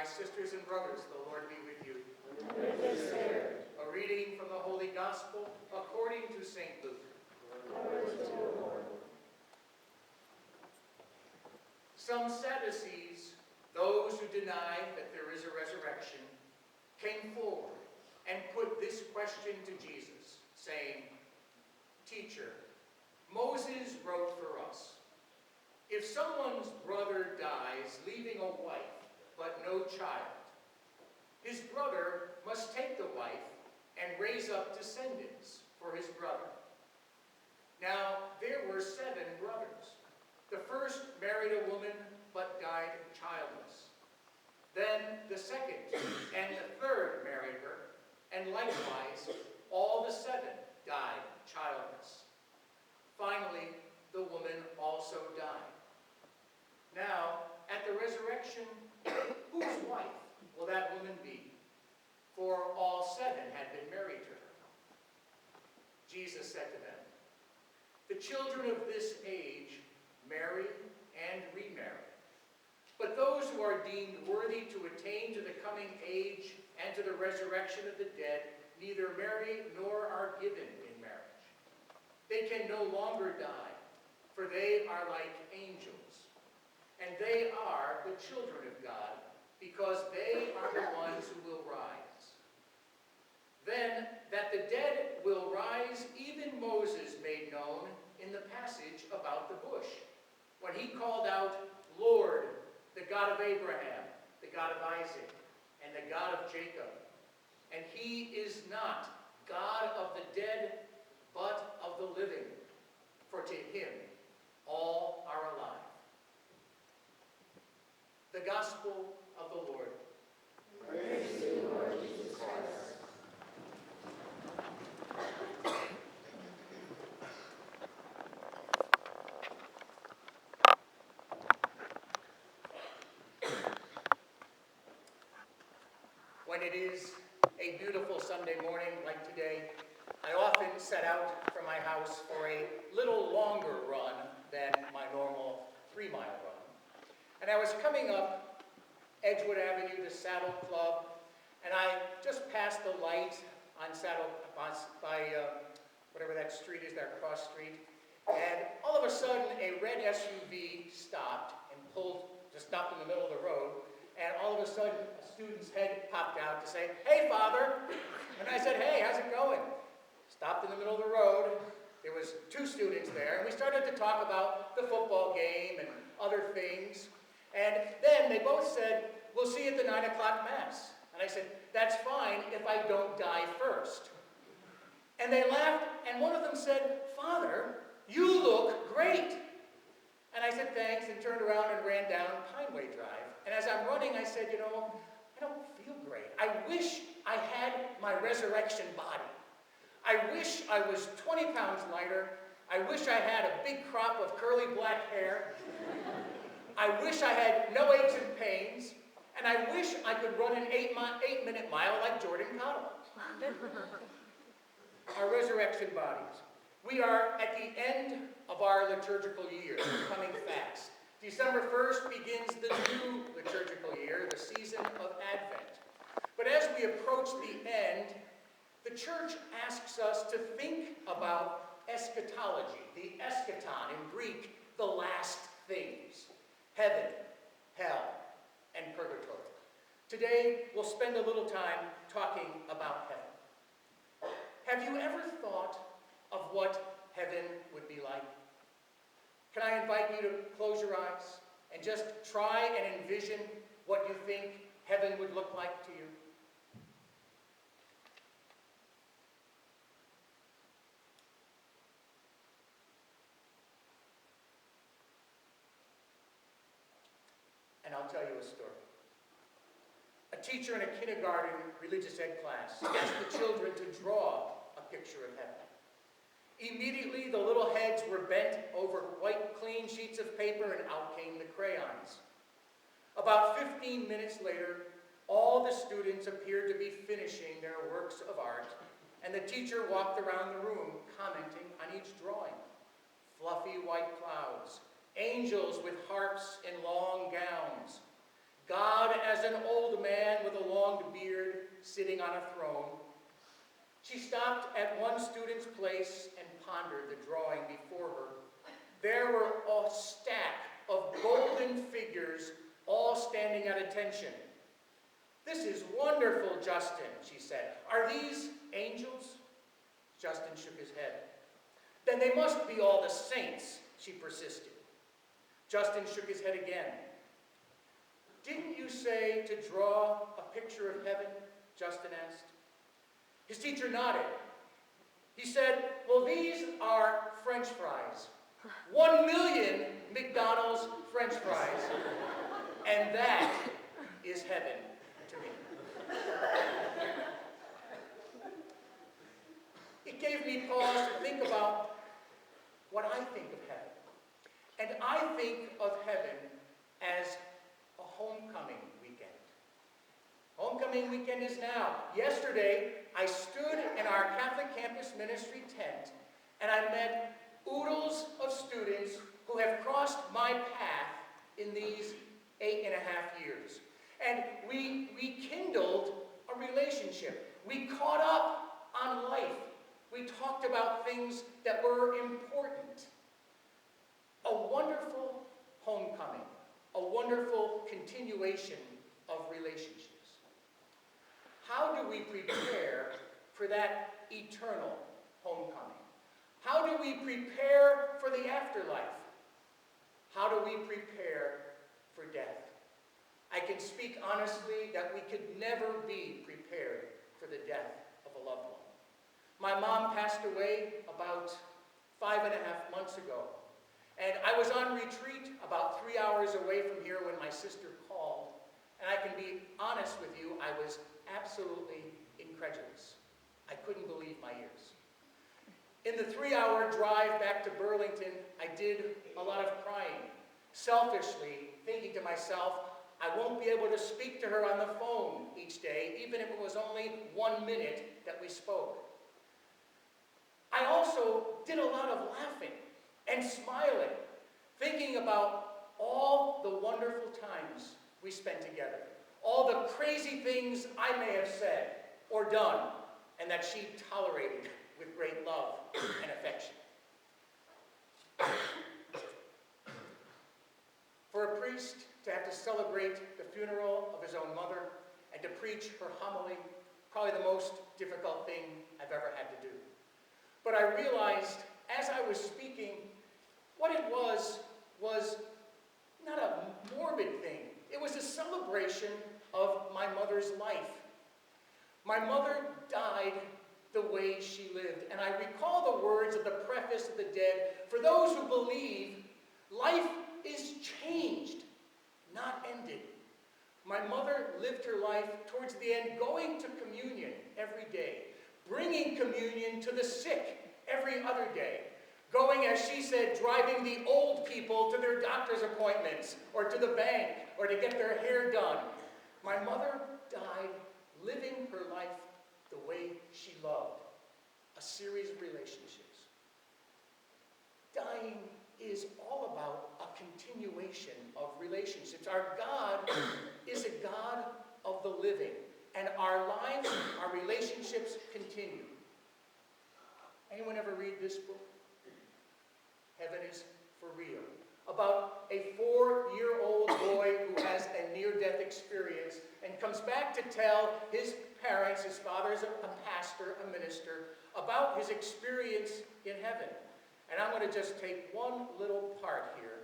My sisters and brothers, the Lord be with you. And with your spirit. A reading from the Holy Gospel according to St. Luke. Glory to you, Lord. Some Sadducees, those who deny that there is a resurrection, came forward and put this question to Jesus, saying, "Teacher, Moses wrote for us, if someone's brother dies leaving a wife but no child, his brother must take the wife and raise up descendants for his brother. Now there were 7 brothers. The first married a woman but died childless. Then the second and the third married her, and likewise all the 7 died childless. Finally, the woman also died. Now, at the resurrection, whose wife will that woman be? For all 7 had been married to her." Jesus said to them, "The children of this age marry and remarry. But those who are deemed worthy to attain to the coming age and to the resurrection of the dead neither marry nor are given in marriage. They can no longer die, for they are like angels. And they are the children of God, because they are the ones who will rise. Then that the dead will rise, even Moses made known in the passage about the bush, when he called out, 'Lord, the God of Abraham, the God of Isaac, and the God of Jacob.' And he is not God of the dead, but of the living, for to him all are alive." The Gospel of the Lord. Praise to you, Lord Jesus Christ. When it is a beautiful Sunday morning like today, I often set out from my house for a little longer run than my normal 3-mile run. And I was coming up Edgewood Avenue to Saddle Club, and I just passed the light on by whatever that street is, that cross street. And all of a sudden, a red SUV stopped in the middle of the road. And all of a sudden, a student's head popped out to say, "Hey, Father." And I said, "Hey, how's it going?" Stopped in the middle of the road. There was 2 students there, and we started to talk about the football game and other things. And then they both said, "We'll see you at the 9 o'clock Mass." And I said, "That's fine if I don't die first." And they laughed, and one of them said, "Father, you look great." And I said, "Thanks," and turned around and ran down Pineway Drive. And as I'm running, I said, I don't feel great. I wish I had my resurrection body. I wish I was 20 pounds lighter. I wish I had a big crop of curly black hair. I wish I had no aches and pains. And I wish I could run an 8-minute mile like Jordan Cottle. Our resurrection bodies. We are at the end of our liturgical year, coming fast. December 1st begins the new liturgical year, the season of Advent. But as we approach the end, the Church asks us to think about eschatology, the eschaton in Greek, the last things, heaven, hell, and purgatory. Today, we'll spend a little time talking about heaven. Have you ever thought of what heaven would be like? Can I invite you to close your eyes and just try and envision what you think heaven would look like to you? And I'll tell you a story. A teacher in a kindergarten religious ed class asked the children to draw a picture of heaven. Immediately, the little heads were bent over white, clean sheets of paper, and out came the crayons. About 15 minutes later, all the students appeared to be finishing their works of art, and the teacher walked around the room commenting on each drawing. Fluffy white clouds, angels with harps in long gowns, God as as an old man with a long beard sitting on a throne. She stopped at one student's place and pondered the drawing before her. There were a stack of golden figures all standing at attention. "This is wonderful, Justin," she said. "Are these angels?" Justin shook his head. "Then they must be all the saints," she persisted. Justin shook his head again. "Didn't you say to draw a picture of heaven?" Justin asked. His teacher nodded. He said, "Well, these are French fries. 1,000,000 McDonald's French fries. And that is heaven to me." It gave me pause to think about what I think of heaven. And I think of heaven as a homecoming weekend. Homecoming weekend is now. Yesterday, I stood in our Catholic campus ministry tent and I met oodles of students who have crossed my path in these 8.5 years. And we kindled a relationship. We caught up on life. We talked about things that were important. A wonderful homecoming, a wonderful continuation of relationships. How do we prepare for that eternal homecoming? How do we prepare for the afterlife? How do we prepare for death? I can speak honestly that we could never be prepared for the death of a loved one. My mom passed away about 5.5 months ago. And I was on retreat about 3 hours away from here when my sister called. And I can be honest with you, I was absolutely incredulous. I couldn't believe my ears. In the 3-hour drive back to Burlington, I did a lot of crying, selfishly thinking to myself, I won't be able to speak to her on the phone each day, even if it was only 1 minute that we spoke. I also did a lot of laughing and smiling, thinking about all the wonderful times we spent together, all the crazy things I may have said or done, and that she tolerated with great love and affection. For a priest to have to celebrate the funeral of his own mother and to preach her homily, probably the most difficult thing I've ever had to do. But I realized as I was speaking, what it was not a morbid thing. It was a celebration of my mother's life. My mother died the way she lived. And I recall the words of the preface of the dead. For those who believe, life is changed, not ended. My mother lived her life towards the end, going to communion every day, bringing communion to the sick every other day, going, as she said, driving the old people to their doctor's appointments or to the bank or to get their hair done. My mother died living her life the way she loved, a series of relationships. Dying is all about a continuation of relationships. Our God is a God of the living, and our lives, our relationships continue. Anyone ever read this book? Heaven is for Real. About a 4-year-old boy who has a near-death experience and comes back to tell his parents, his father's a pastor, a minister, about his experience in heaven. And I'm going to just take one little part here.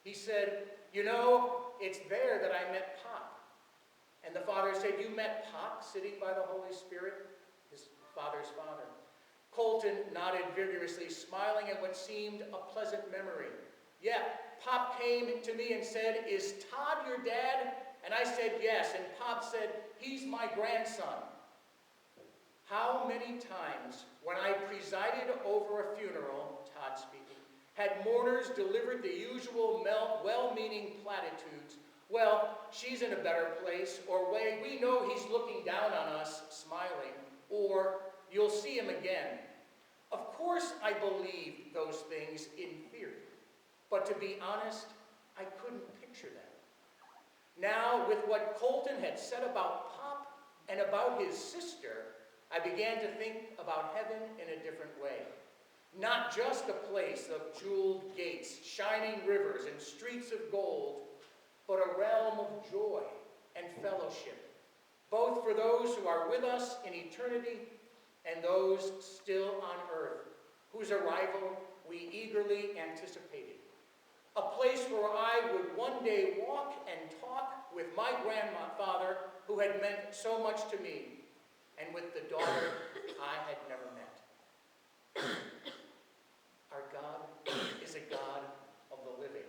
He said, you know, it's there that I met Pop. And the father said, you met Pop sitting by the Holy Spirit? His father's father. Colton nodded vigorously, smiling at what seemed a pleasant memory. Yeah, Pop came to me and said, is Todd your dad? And I said, yes. And Pop said, he's my grandson. How many times when I presided over a funeral, Todd speaking, had mourners delivered the usual well-meaning platitudes, well, she's in a better place, or wait, we know he's looking down on us, smiling, or you'll see him again. Of course I believed those things in theory, but to be honest, I couldn't picture them. Now, with what Colton had said about Pop and about his sister, I began to think about heaven in a different way. Not just a place of jeweled gates, shining rivers, and streets of gold, but a realm of joy and fellowship, both for those who are with us in eternity and those still on earth, whose arrival we eagerly anticipated. A place where I would one day walk and talk with my grandfather, who had meant so much to me, and with the daughter I had never met. Our God is a God of the living.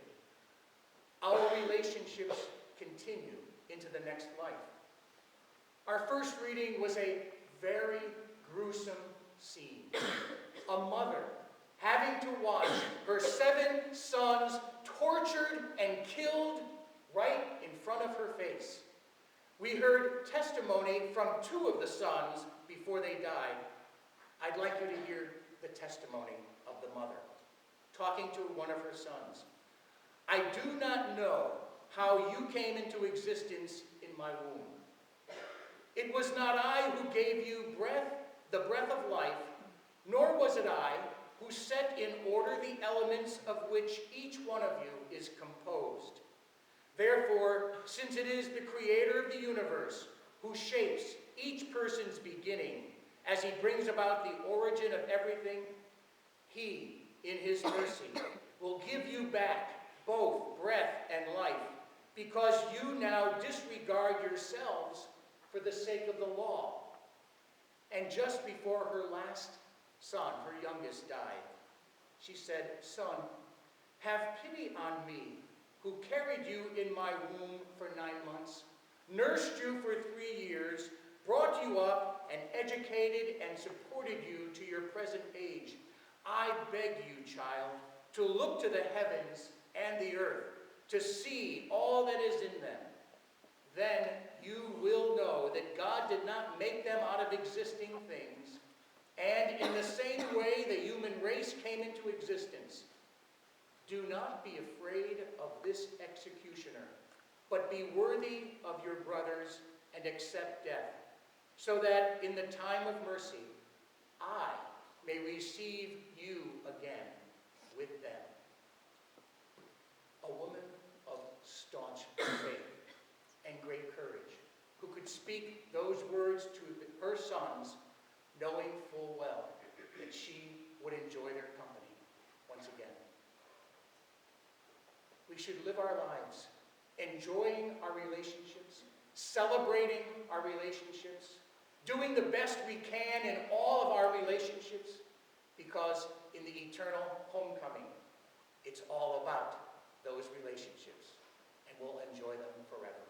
Our relationships continue into the next life. Our first reading was a very gruesome scene. A mother having to watch her 7 sons tortured and killed right in front of her face. We heard testimony from 2 of the sons before they died. I'd like you to hear the testimony of the mother, talking to one of her sons. I do not know how you came into existence in my womb. It was not I who gave you breath, the breath of life, nor was it I who set in order the elements of which each one of you is composed. Therefore, since it is the creator of the universe who shapes each person's beginning as he brings about the origin of everything, he, in his mercy, will give you back both breath and life, because you now disregard yourselves for the sake of the law. And just before her last son, her youngest, died, she said, Son, have pity on me, who carried you in my womb for 9 months, nursed you for 3 years, brought you up, and educated and supported you to your present age. I beg you, child, to look to the heavens and the earth, to see all that is in them. Then you will know that God did not make them out of existing things, and in the same way the human race came into existence. Do not be afraid of this executioner, but be worthy of your brothers and accept death, so that in the time of mercy I may receive you again with them. A woman of staunch faith and great courage, who could speak those words to her sons, knowing full well that she would enjoy their company once again. We should live our lives enjoying our relationships, celebrating our relationships, doing the best we can in all of our relationships, because in the eternal homecoming, it's all about those relationships, and we'll enjoy them forever.